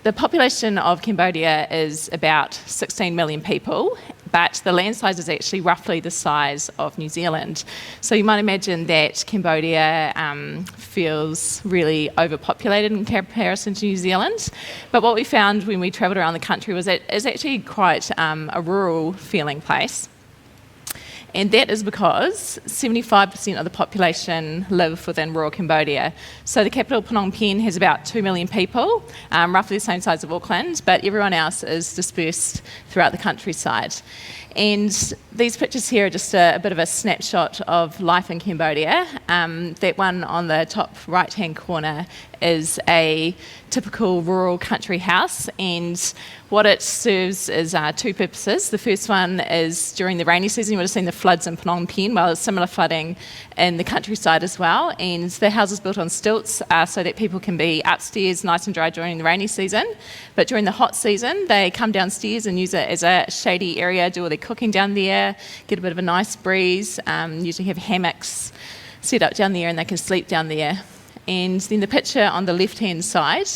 The population of Cambodia is about 16 million people, but the land size is actually roughly the size of New Zealand. So you might imagine that Cambodia feels really overpopulated in comparison to New Zealand. But what we found when we travelled around the country was that it's actually quite a rural feeling place. And that is because 75% of the population live within rural Cambodia. So the capital, Phnom Penh, has about 2 million people, roughly the same size of Auckland, but everyone else is dispersed throughout the countryside. And these pictures here are just a bit of a snapshot of life in Cambodia. That one on the top right-hand corner is a typical rural country house, and what it serves is two purposes. The first one is during the rainy season. You would have seen the floods in Phnom Penh. Well, there's similar flooding in the countryside as well, and the house is built on stilts so that people can be upstairs nice and dry during the rainy season. But during the hot season, they come downstairs and use it as a shady area, do all their cooking down there, get a bit of a nice breeze, usually have hammocks set up down there and they can sleep down there. And then the picture on the left-hand side,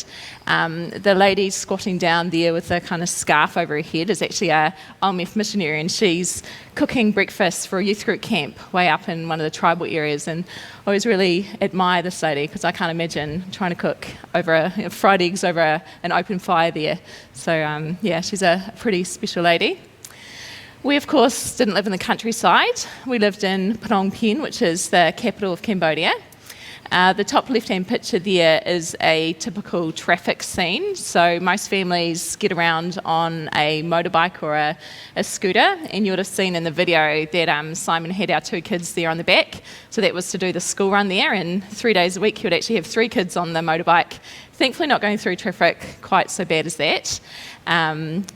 the lady squatting down there with a kind of scarf over her head is actually a IMF missionary, and she's cooking breakfast for a youth group camp way up in one of the tribal areas. And I always really admire this lady because I can't imagine trying to cook over fried eggs over an open fire there. So yeah, she's a pretty special lady. We, of course, didn't live in the countryside. We lived in Phnom Penh, which is the capital of Cambodia. The top left-hand picture there is a typical traffic scene. So most families get around on a motorbike or a scooter, and you would have seen in the video that Simon had our two kids there on the back. So that was to do the school run there, and 3 days a week he would actually have 3 kids on the motorbike. Thankfully not going through traffic quite so bad as that.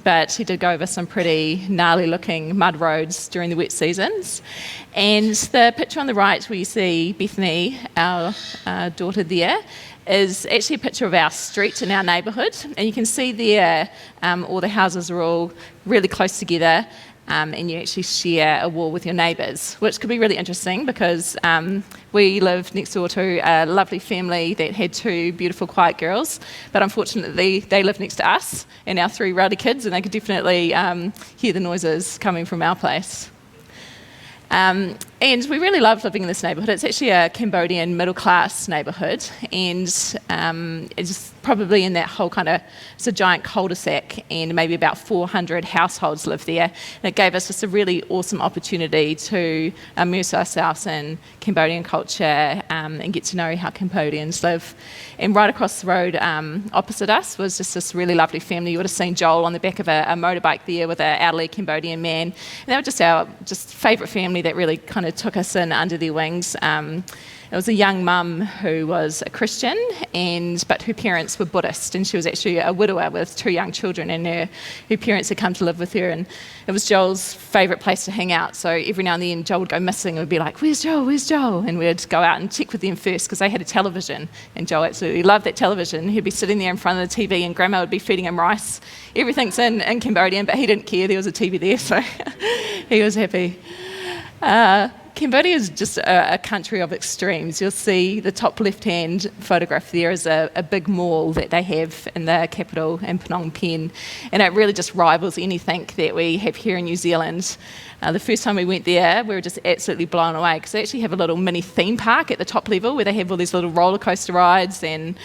But he did go over some pretty gnarly looking mud roads during the wet seasons. And the picture on the right where you see Bethany, our daughter there, is actually a picture of our street in our neighbourhood. And you can see there all the houses are all really close together. And you actually share a wall with your neighbours, which could be really interesting because we lived next door to a lovely family that had 2 beautiful, quiet girls, but unfortunately they lived next to us and our 3 rowdy kids, and they could definitely hear the noises coming from our place. And we really loved living in this neighbourhood. It's actually a Cambodian middle-class neighbourhood, and it's probably in that whole kind of, it's a giant cul-de-sac, and maybe about 400 households live there. And it gave us just a really awesome opportunity to immerse ourselves in Cambodian culture and get to know how Cambodians live. And right across the road opposite us was just this really lovely family. You would have seen Joel on the back of a motorbike there with an elderly Cambodian man. And they were just our favourite family that really kind of took us in under their wings. It was a young mum who was a Christian, but her parents were Buddhist, and she was actually a widower with 2 young children, and her parents had come to live with her, and it was Joel's favourite place to hang out. So every now and then Joel would go missing and would be like, "Where's Joel? Where's Joel?" And we'd go out and check with them first because they had a television, and Joel absolutely loved that television. He'd be sitting there in front of the TV and Grandma would be feeding him rice. Everything's in Cambodian, but he didn't care. There was a TV there, so he was happy. Cambodia is just a country of extremes. You'll see the top left-hand photograph there is a big mall that they have in the capital in Phnom Penh, and it really just rivals anything that we have here in New Zealand. The first time we went there, we were just absolutely blown away because they actually have a little mini theme park at the top level where they have all these little roller coaster rides and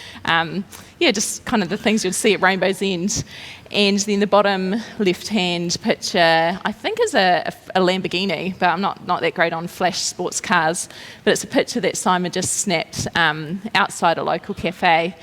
just kind of the things you'd see at Rainbow's End. And then the bottom left-hand picture, I think, is a Lamborghini, but I'm not that great on flash sports cars. But it's a picture that Simon just snapped outside a local cafe.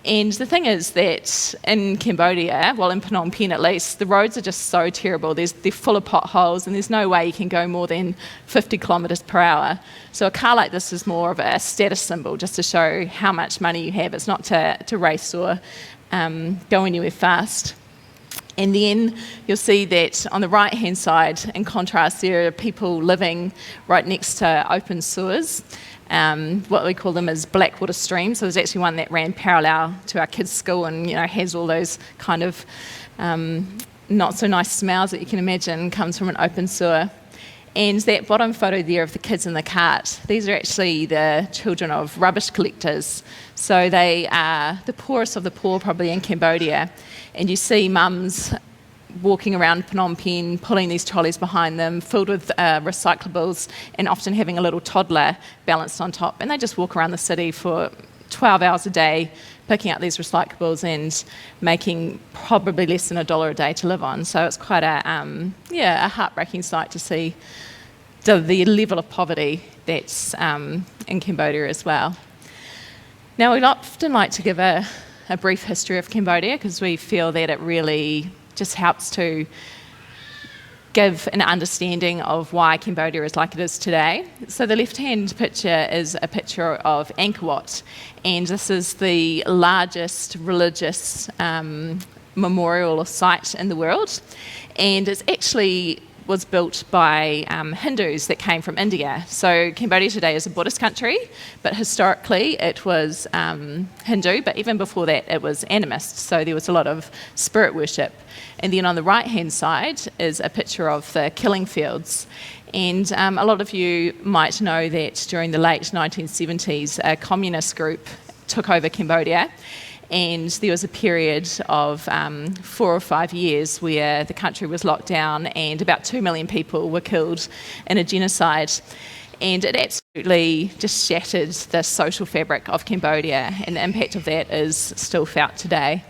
And the thing is that in Cambodia, well, in Phnom Penh at least, the roads are just so terrible. They're full of potholes, and there's no way you can go more than 50 kilometres per hour. So a car like this is more of a status symbol, just to show how much money you have. It's not to race or go anywhere fast. And then you'll see that on the right-hand side, in contrast, there are people living right next to open sewers. What we call them is blackwater streams. So there's actually one that ran parallel to our kids' school and has all those kind of not so nice smells that you can imagine comes from an open sewer. And that bottom photo there of the kids in the cart, these are actually the children of rubbish collectors. So they are the poorest of the poor probably in Cambodia. And you see mums walking around Phnom Penh, pulling these trolleys behind them, filled with recyclables, and often having a little toddler balanced on top. And they just walk around the city for 12 hours a day, picking up these recyclables and making probably less than $1 a day to live on. So it's quite a heartbreaking sight to see the level of poverty that's in Cambodia as well. Now, we'd often like to give a brief history of Cambodia because we feel that it really just helps to give an understanding of why Cambodia is like it is today. So the left-hand picture is a picture of Angkor Wat, and this is the largest religious memorial site in the world, and it's actually was built by Hindus that came from India. So Cambodia today is a Buddhist country, but historically it was Hindu, but even before that it was animist, so there was a lot of spirit worship. And then on the right-hand side is a picture of the killing fields. And a lot of you might know that during the late 1970s, a communist group took over Cambodia, and there was a period of 4 or 5 years where the country was locked down and about 2 million people were killed in a genocide. And it absolutely just shattered the social fabric of Cambodia, and the impact of that is still felt today.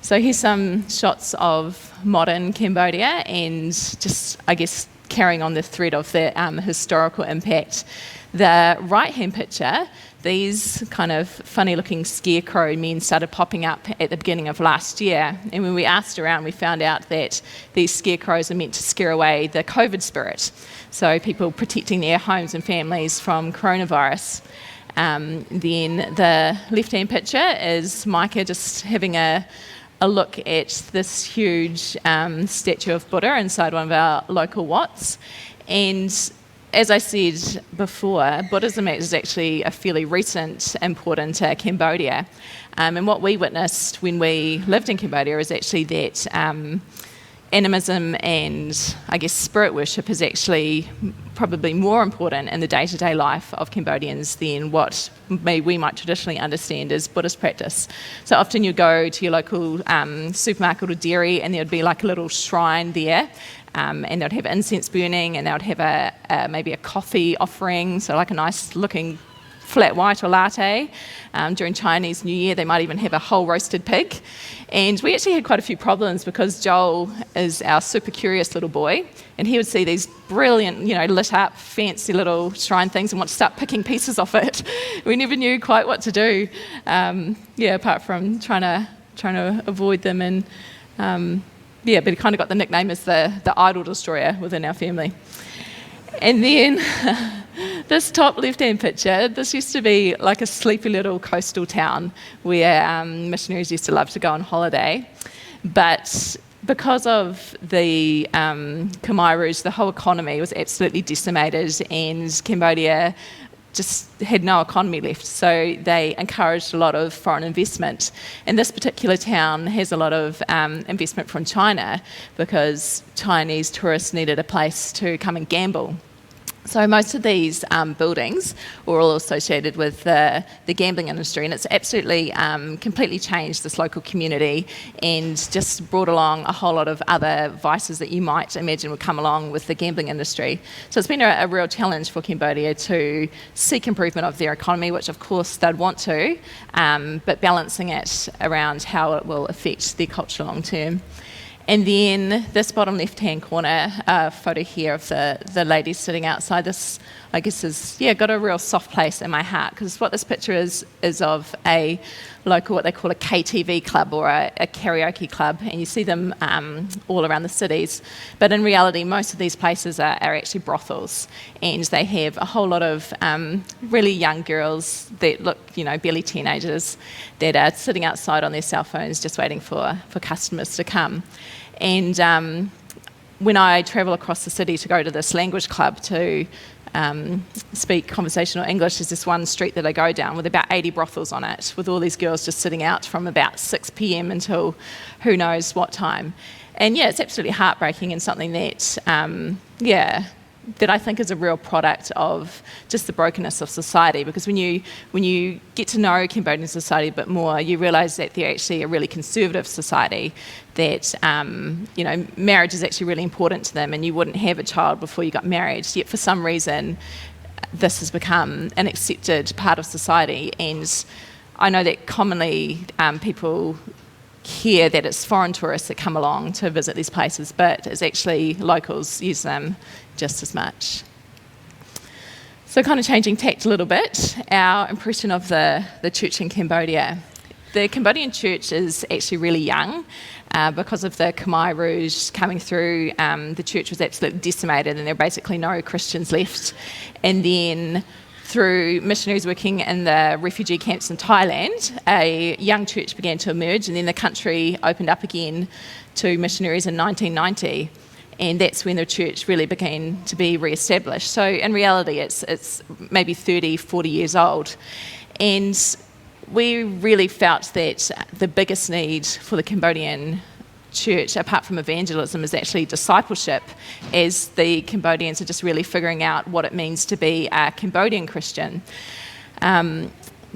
So here's some shots of modern Cambodia, and just, I guess, carrying on the thread of the historical impact. The right-hand picture, these kind of funny-looking scarecrow men started popping up at the beginning of last year. And when we asked around, we found out that these scarecrows are meant to scare away the COVID spirit. So people protecting their homes and families from coronavirus. Then the left-hand picture is Micah just having a look at this huge statue of Buddha inside one of our local Wats. And as I said before, Buddhism is actually a fairly recent import into Cambodia. And what we witnessed when we lived in Cambodia is actually that animism and, I guess, spirit worship is actually probably more important in the day-to-day life of Cambodians than what we might traditionally understand as Buddhist practice. So often you go to your local supermarket or dairy and there would be like a little shrine there, and they would have incense burning, and they would have maybe a coffee offering, so like a nice looking flat white or latte. During Chinese New Year, they might even have a whole roasted pig. And we actually had quite a few problems because Joel is our super curious little boy, and he would see these brilliant, lit up, fancy little shrine things and want to start picking pieces off it. We never knew quite what to do, apart from trying to avoid them. And but he kind of got the nickname as the idol destroyer within our family. And then this top left-hand picture, this used to be like a sleepy little coastal town where missionaries used to love to go on holiday. But because of the Khmer Rouge, the whole economy was absolutely decimated, and Cambodia just had no economy left, so they encouraged a lot of foreign investment. And this particular town has a lot of investment from China because Chinese tourists needed a place to come and gamble. So most of these buildings were all associated with the gambling industry, and it's absolutely completely changed this local community and just brought along a whole lot of other vices that you might imagine would come along with the gambling industry. So it's been a real challenge for Cambodia to seek improvement of their economy, which of course they'd want to, but balancing it around how it will affect their culture long term. And then this bottom left-hand corner photo here of the lady sitting outside this, I guess, is got a real soft place in my heart, because what this picture is of a local, what they call a KTV club or a karaoke club, and you see them all around the cities. But in reality, most of these places are actually brothels, and they have a whole lot of really young girls that look, barely teenagers, that are sitting outside on their cell phones just waiting for customers to come. And when I travel across the city to go to this language club to speak conversational English, there's this one street that I go down with about 80 brothels on it, with all these girls just sitting out from about 6 p.m. until who knows what time. And yeah, it's absolutely heartbreaking, and something that, that I think is a real product of just the brokenness of society. Because when you get to know Cambodian society a bit more, you realise that they're actually a really conservative society, that marriage is actually really important to them, and you wouldn't have a child before you got married. Yet for some reason, this has become an accepted part of society. And I know that commonly people hear that it's foreign tourists that come along to visit these places, but it's actually locals use them just as much. So kind of changing tact a little bit, our impression of the church in Cambodia. The Cambodian church is actually really young. Because of the Khmer Rouge coming through, the church was absolutely decimated, and there were basically no Christians left. And then through missionaries working in the refugee camps in Thailand, a young church began to emerge, and then the country opened up again to missionaries in 1990. And that's when the church really began to be re-established. So in reality, it's maybe 30, 40 years old. And we really felt that the biggest need for the Cambodian church, apart from evangelism, is actually discipleship, as the Cambodians are just really figuring out what it means to be a Cambodian Christian.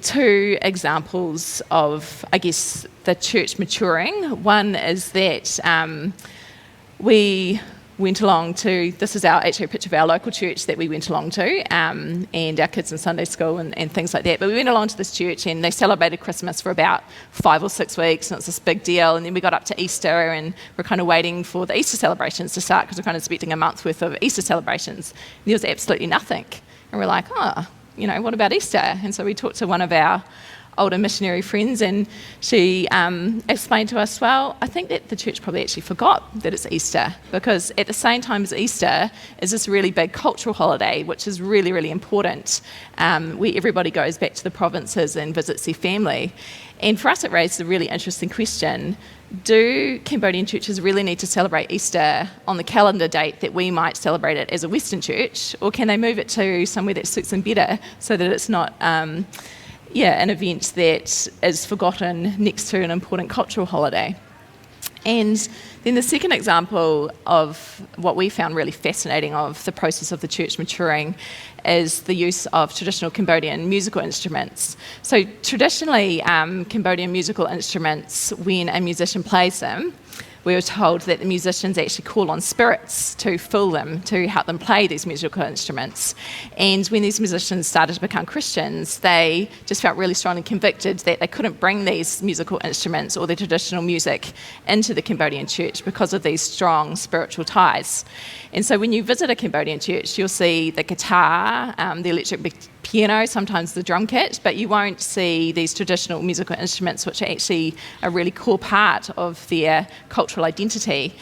Two examples of, I guess, the church maturing. One is that we went along to, this is actually a picture of our local church that we went along to, and our kids in Sunday school and things like that. But we went along to this church, and they celebrated Christmas for about 5 or 6 weeks, and it's this big deal. And then we got up to Easter, and we're kind of waiting for the Easter celebrations to start, because we're kind of expecting a month worth of Easter celebrations. And there was absolutely nothing. And we're like, what about Easter? And so we talked to one of our older missionary friends, and she explained to us, well, I think that the church probably actually forgot that it's Easter, because at the same time as Easter is this really big cultural holiday, which is really, really important, where everybody goes back to the provinces and visits their family. And for us, it raised a really interesting question. Do Cambodian churches really need to celebrate Easter on the calendar date that we might celebrate it as a Western church, or can they move it to somewhere that suits them better, so that it's not an event that is forgotten next to an important cultural holiday? And then the second example of what we found really fascinating of the process of the church maturing is the use of traditional Cambodian musical instruments. So traditionally, Cambodian musical instruments, when a musician plays them, we were told that the musicians actually call on spirits to fill them, to help them play these musical instruments. And when these musicians started to become Christians, they just felt really strongly convicted that they couldn't bring these musical instruments or their traditional music into the Cambodian church because of these strong spiritual ties. And so when you visit a Cambodian church, you'll see the guitar, the electric piano, sometimes the drum kit, but you won't see these traditional musical instruments, which are actually a really core part of their cultural identity.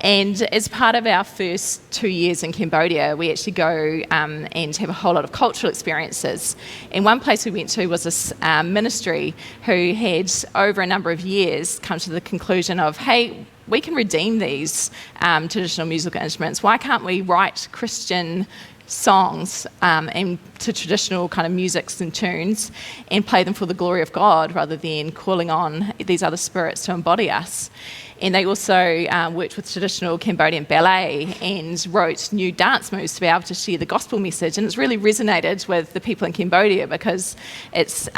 And as part of our first 2 years in Cambodia, we actually go and have a whole lot of cultural experiences. And one place we went to was this ministry who had, over a number of years, come to the conclusion of, hey, we can redeem these traditional musical instruments. Why can't we write Christian songs and to traditional kind of musics and tunes and play them for the glory of God, rather than calling on these other spirits to embody us? And they also worked with traditional Cambodian ballet and wrote new dance moves to be able to share the gospel message. And it's really resonated with the people in Cambodia, because it's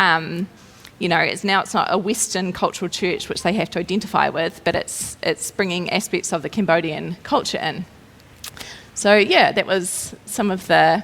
it's not a Western cultural church which they have to identify with, but it's bringing aspects of the Cambodian culture in. So that was some of the,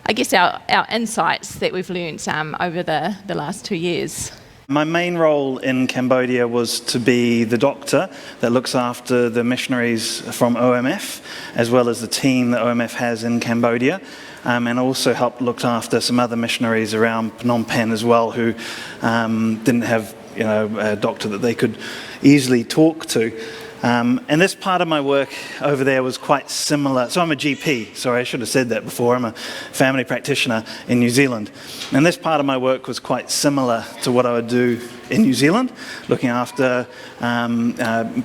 I guess, our insights that we've learned over the last 2 years. My main role in Cambodia was to be the doctor that looks after the missionaries from OMF, as well as the team that OMF has in Cambodia, and also helped look after some other missionaries around Phnom Penh as well, who didn't have a doctor that they could easily talk to. And this part of my work over there was quite similar. So I'm a GP, sorry, I should have said that before. I'm a family practitioner in New Zealand. And this part of my work was quite similar to what I would do in New Zealand, looking after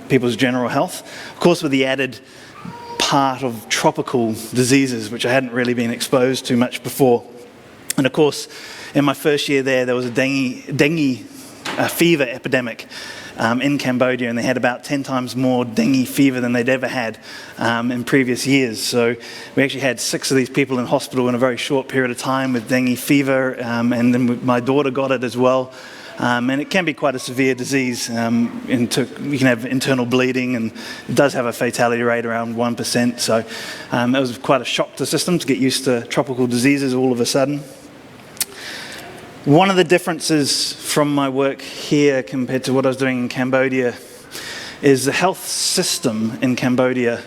people's general health. Of course, with the added part of tropical diseases, which I hadn't really been exposed to much before. And of course, in my first year there was a dengue fever epidemic in Cambodia, and they had about 10 times more dengue fever than they'd ever had in previous years. So we actually had 6 of these people in hospital in a very short period of time with dengue fever, and then my daughter got it as well. And it can be quite a severe disease. You can have internal bleeding, and it does have a fatality rate around 1%. So it was quite a shock to the system to get used to tropical diseases all of a sudden. One of the differences from my work here compared to what I was doing in Cambodia is the health system in Cambodia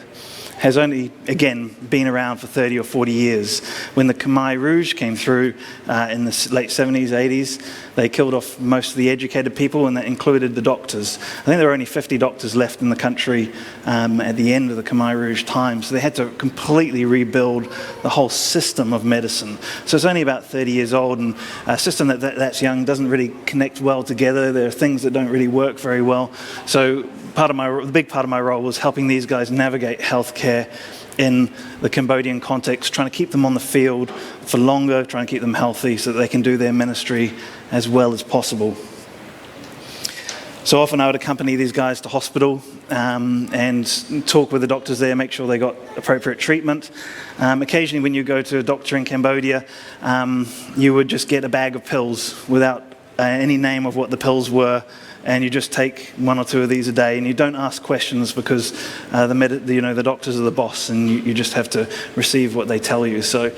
has only, again, been around for 30 or 40 years. When the Khmer Rouge came through in the late 70s, 80s, they killed off most of the educated people, and that included the doctors. I think there were only 50 doctors left in the country at the end of the Khmer Rouge time, so they had to completely rebuild the whole system of medicine. So it's only about 30 years old, and a system that's young doesn't really connect well together. There are things that don't really work very well. So the big part of my role was helping these guys navigate healthcare in the Cambodian context, trying to keep them on the field for longer, trying to keep them healthy so that they can do their ministry as well as possible. So often I would accompany these guys to hospital and talk with the doctors there, make sure they got appropriate treatment. Occasionally when you go to a doctor in Cambodia, you would just get a bag of pills without any name of what the pills were, and you just take 1 or 2 of these a day, and you don't ask questions because the doctors are the boss, and you just have to receive what they tell you. So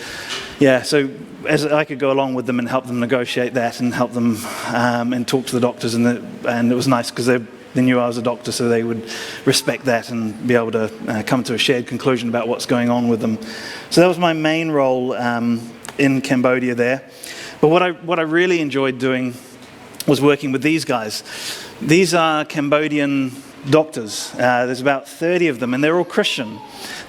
as I could go along with them and help them negotiate that and help them and talk to the doctors, and it was nice because they knew I was a doctor, so they would respect that and be able to come to a shared conclusion about what's going on with them. So that was my main role in Cambodia there. But what I really enjoyed doing was working with these guys. These are Cambodian doctors. There's about 30 of them, and they're all Christian.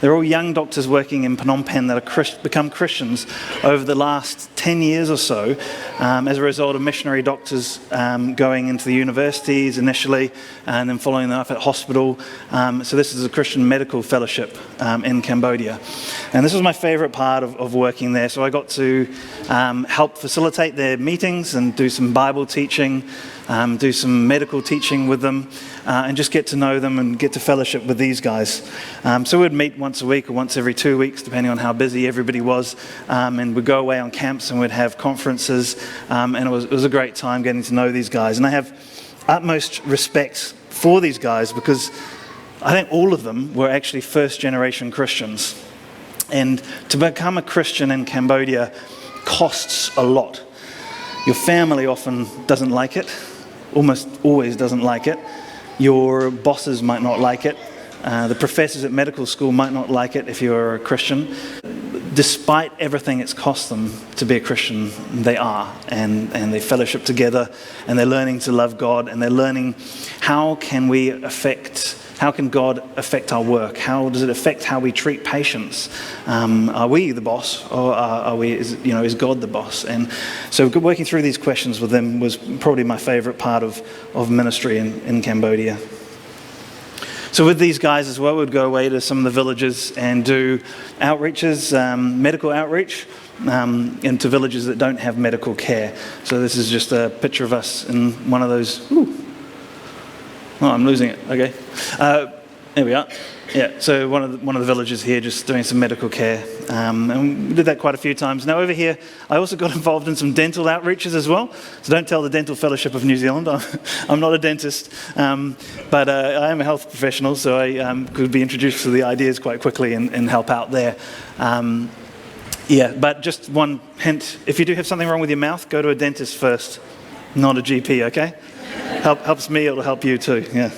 They're all young doctors working in Phnom Penh that have become Christians over the last 10 years or so as a result of missionary doctors going into the universities initially and then following them up at hospital. So this is a Christian medical fellowship in Cambodia. And this was my favorite part of working there. So I got to help facilitate their meetings and do some Bible teaching, do some medical teaching with them, and just get to know them and get to fellowship with these guys. So we'd meet once a week or once every 2 weeks, depending on how busy everybody was, and we'd go away on camps and we'd have conferences, and it was a great time getting to know these guys. And I have utmost respect for these guys because I think all of them were actually first-generation Christians. And to become a Christian in Cambodia costs a lot. Your family often doesn't like it, almost always doesn't like it. Your bosses might not like it. The professors at medical school might not like it if you're a Christian. Despite everything it's cost them to be a Christian, they are. And they fellowship together, and they're learning to love God, and they're learning how can God affect our work? How does it affect how we treat patients? Are we the boss, or is God the boss? And so working through these questions with them was probably my favorite part of ministry in Cambodia. So with these guys as well, we'd go away to some of the villages and do outreaches, medical outreach, into villages that don't have medical care. So this is just a picture of us in one of those. Oh, I'm losing it. Okay. There we are. Yeah, so one of the villages here just doing some medical care. And we did that quite a few times. Now over here, I also got involved in some dental outreaches as well. So don't tell the Dental Fellowship of New Zealand, I'm not a dentist. But I am a health professional, so I could be introduced to the ideas quite quickly and help out there. But just one hint, if you do have something wrong with your mouth, go to a dentist first, not a GP, okay? Helps me, it'll help you too, yeah.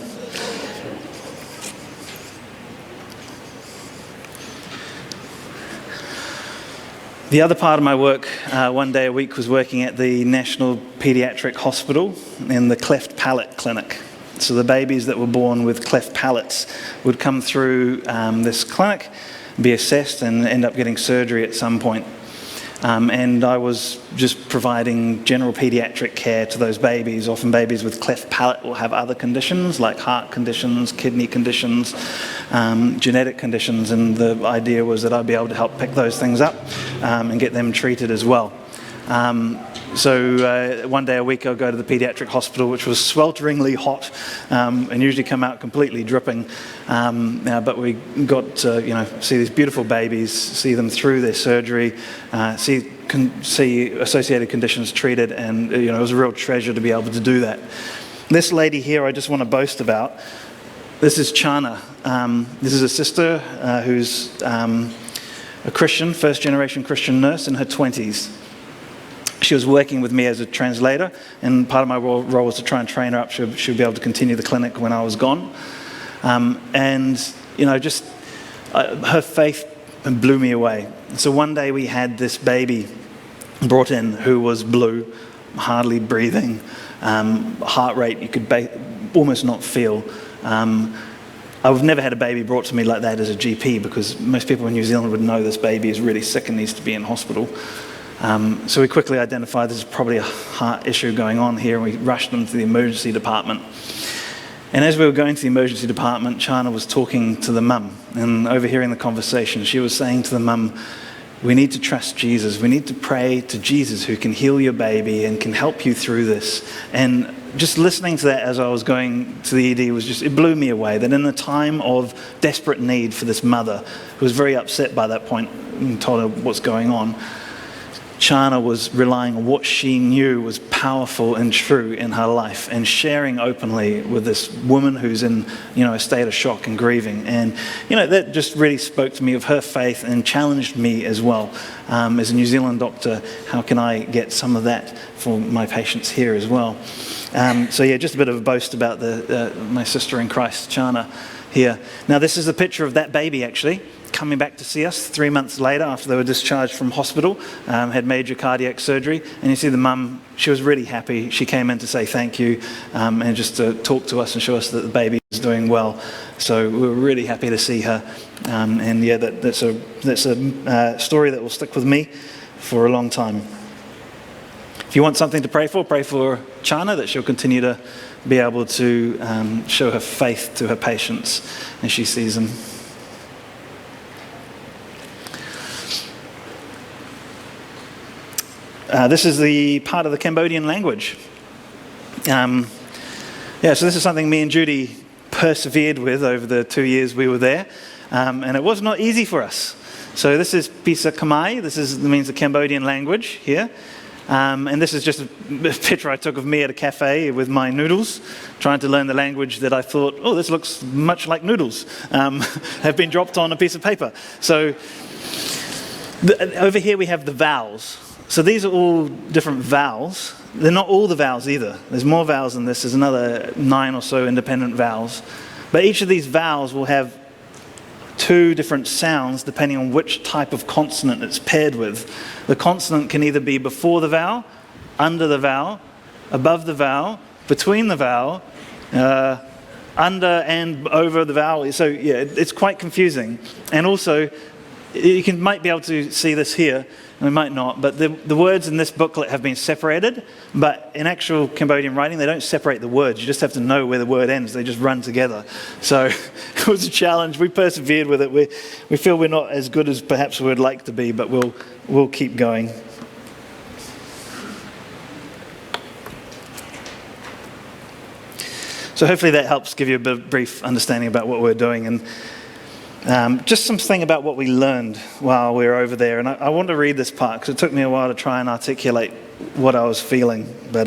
The other part of my work, one day a week, was working at the National Paediatric Hospital in the cleft palate clinic. So the babies that were born with cleft palates would come through this clinic, be assessed, and end up getting surgery at some point. And I was just providing general pediatric care to those babies. Often babies with cleft palate will have other conditions like heart conditions, kidney conditions, genetic conditions, and the idea was that I'd be able to help pick those things up and get them treated as well. So one day a week I'll go to the pediatric hospital, which was swelteringly hot, and usually come out completely dripping. But we got to see these beautiful babies, see them through their surgery, see associated conditions treated, and it was a real treasure to be able to do that. This lady here I just want to boast about. This is Chana. This is a sister who's a Christian, first-generation Christian nurse in her 20s. She was working with me as a translator, and part of my role was to try and train her up. She'll be able to continue the clinic when I was gone. Her faith blew me away. So one day we had this baby brought in who was blue, hardly breathing, heart rate you could almost not feel. I've never had a baby brought to me like that as a GP, because most people in New Zealand would know this baby is really sick and needs to be in hospital. So we quickly identified there's probably a heart issue going on here, and we rushed them to the emergency department. And as we were going to the emergency department, Chana was talking to the mum, and overhearing the conversation, she was saying to the mum, we need to trust Jesus. We need to pray to Jesus, who can heal your baby and can help you through this. And just listening to that as I was going to the ED it blew me away, that in the time of desperate need for this mother, who was very upset by that point and told her what's going on, Chana was relying on what she knew was powerful and true in her life, and sharing openly with this woman who's in, a state of shock and grieving. And, that just really spoke to me of her faith and challenged me as well. As a New Zealand doctor, how can I get some of that for my patients here as well? Just a bit of a boast about my sister in Christ, Chana, here. Now, this is a picture of that baby, actually, coming back to see us 3 months later after they were discharged from hospital, had major cardiac surgery. And you see the mum, she was really happy. She came in to say thank you, and just to talk to us and show us that the baby is doing well. So we were really happy to see her. That's a story that will stick with me for a long time. If you want something to pray for Chana, that she'll continue to be able to show her faith to her patients as she sees them. This is the part of the Cambodian language. So this is something me and Judy persevered with over the 2 years we were there, and it was not easy for us. So this is Pisa Khmer. This means the Cambodian language here. And this is just a picture I took of me at a cafe with my noodles, trying to learn the language that I thought, this looks much like noodles, have been dropped on a piece of paper. So over here we have the vowels. So these are all different vowels. They're not all the vowels either. There's more vowels than this. There's another 9 or so independent vowels. But each of these vowels will have 2 different sounds depending on which type of consonant it's paired with. The consonant can either be before the vowel, under the vowel, above the vowel, between the vowel, under and over the vowel. So it's quite confusing. And also, you might be able to see this here, and we might not, but the words in this booklet have been separated, but in actual Cambodian writing, they don't separate the words. You just have to know where the word ends. They just run together. So it was a challenge. We persevered with it. We feel we're not as good as perhaps we would like to be, but we'll keep going. So hopefully that helps give you a bit of brief understanding about what we're doing, and just something about what we learned while we were over there. And I want to read this part because it took me a while to try and articulate what I was feeling. But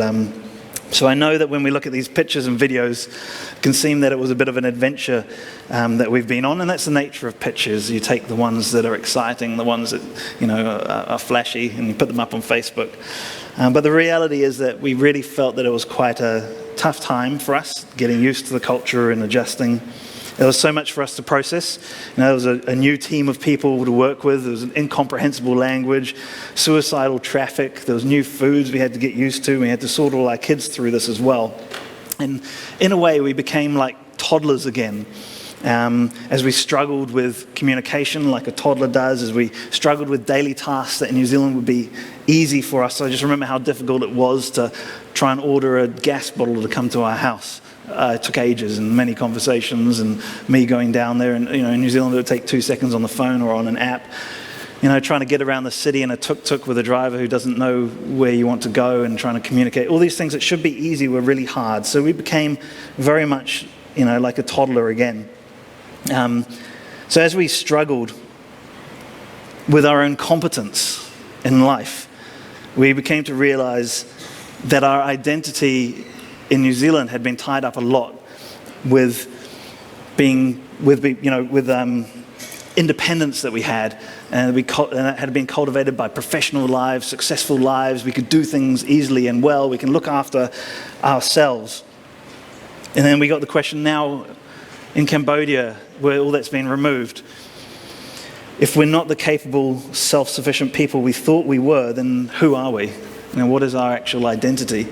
so I know that when we look at these pictures and videos, it can seem that it was a bit of an adventure that we've been on, and that's the nature of pictures. You take the ones that are exciting, the ones that are flashy, and you put them up on Facebook. But the reality is that we really felt that it was quite a tough time for us, getting used to the culture and adjusting. There was so much for us to process. There was a new team of people to work with. There was an incomprehensible language, suicidal traffic. There was new foods we had to get used to. We had to sort all our kids through this as well. And in a way, we became like toddlers again. as we struggled with communication like a toddler does, as we struggled with daily tasks that in New Zealand would be easy for us. I just remember how difficult it was to try and order a gas bottle to come to our house. It took ages and many conversations and me going down there, and in New Zealand it would take 2 seconds on the phone or on an app. Trying to get around the city in a tuk-tuk with a driver who doesn't know where you want to go and trying to communicate. All these things that should be easy were really hard. So we became very much, like a toddler again. So as we struggled with our own competence in life, we became to realize that our identity in New Zealand had been tied up a lot with independence that we had, and that had been cultivated by professional lives, successful lives. We could do things easily and well. We can look after ourselves. And then we got the question now in Cambodia, where all that's been removed. If we're not the capable, self-sufficient people we thought we were, then who are we? What is our actual identity?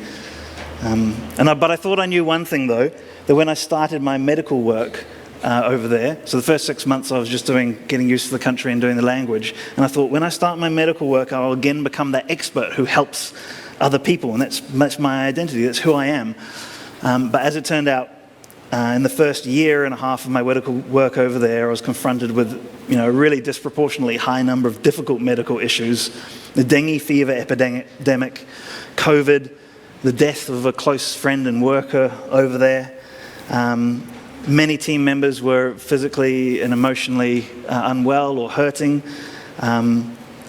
But I thought I knew one thing, though, that when I started my medical work over there, so the first 6 months I was just getting used to the country and doing the language, and I thought when I start my medical work, I'll again become that expert who helps other people, and that's my identity, that's who I am. But as it turned out, in the first year and a half of my medical work over there, I was confronted with a really disproportionately high number of difficult medical issues. The dengue fever epidemic, COVID, the death of a close friend and worker over there. Many team members were physically and emotionally unwell or hurting.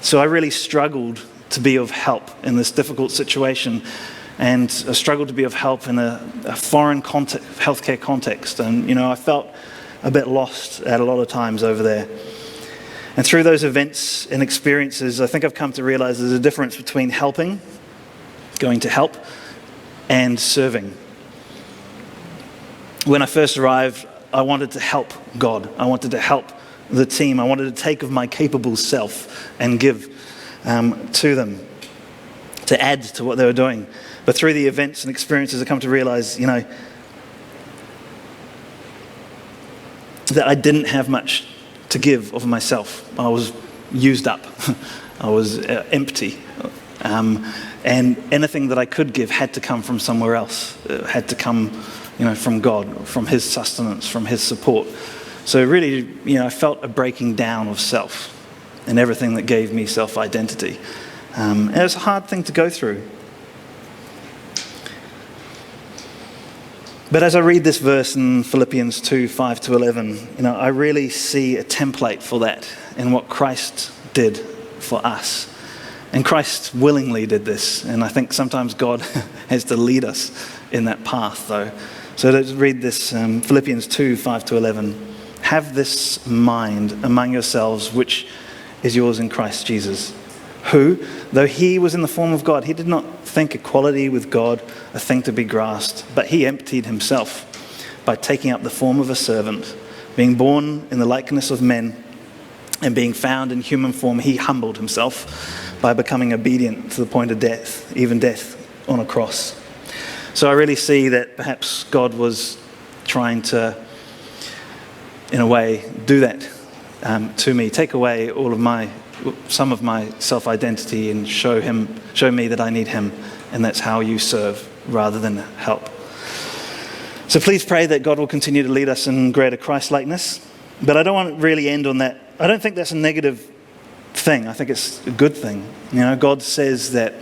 So I really struggled to be of help in this difficult situation. And I struggled to be of help in a foreign healthcare context. And, I felt a bit lost at a lot of times over there. And through those events and experiences, I think I've come to realize there's a difference between helping, going to help, and serving. When I first arrived, I wanted to help God. I wanted to help the team. I wanted to take of my capable self and give to them, to add to what they were doing. But through the events and experiences, I come to realize, that I didn't have much to give of myself. I was used up. I was empty. And anything that I could give had to come from somewhere else. It had to come, from God, from His sustenance, from His support. So really, I felt a breaking down of self and everything that gave me self-identity. And it was a hard thing to go through. But as I read this verse in Philippians 2, 5 to 11, I really see a template for that in what Christ did for us. And Christ willingly did this. And I think sometimes God has to lead us in that path, though. So let's read this, Philippians 2, 5 to 11. Have this mind among yourselves, which is yours in Christ Jesus, who, though he was in the form of God, he did not think equality with God a thing to be grasped, but he emptied himself by taking up the form of a servant, being born in the likeness of men, and being found in human form, he humbled himself by becoming obedient to the point of death, even death on a cross. So I really see that perhaps God was trying to, in a way, do that to me, take away some of my self-identity and show me that I need him, and that's how you serve rather than help. So please pray that God will continue to lead us in greater Christ-likeness, but I don't want to really end on that. I don't think that's a negative thing. I think it's a good thing. God says that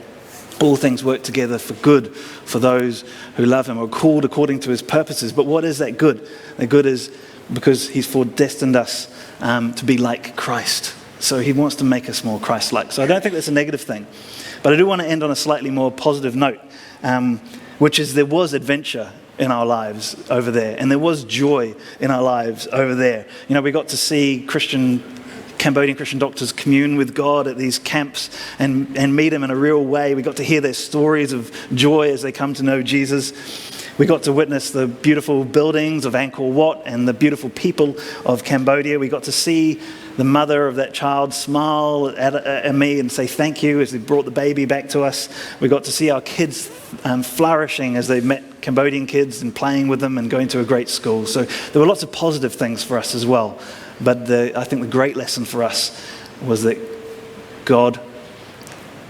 all things work together for good for those who love him, or called according to his purposes. But what is that good? The good is because he's foredestined us to be like Christ. So he wants to make us more Christ-like. So I don't think that's a negative thing. But I do want to end on a slightly more positive note, which is there was adventure in our lives over there, and there was joy in our lives over there. We got to see Christian Cambodian Christian doctors commune with God at these camps and meet him in a real way. We got to hear their stories of joy as they come to know Jesus. We got to witness the beautiful buildings of Angkor Wat and the beautiful people of Cambodia. We got to see the mother of that child smile at me and say thank you as they brought the baby back to us. We got to see our kids flourishing as they met Cambodian kids and playing with them and going to a great school. So there were lots of positive things for us as well. But I think the great lesson for us was that God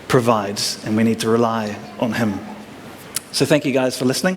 provides and we need to rely on him. So thank you guys for listening.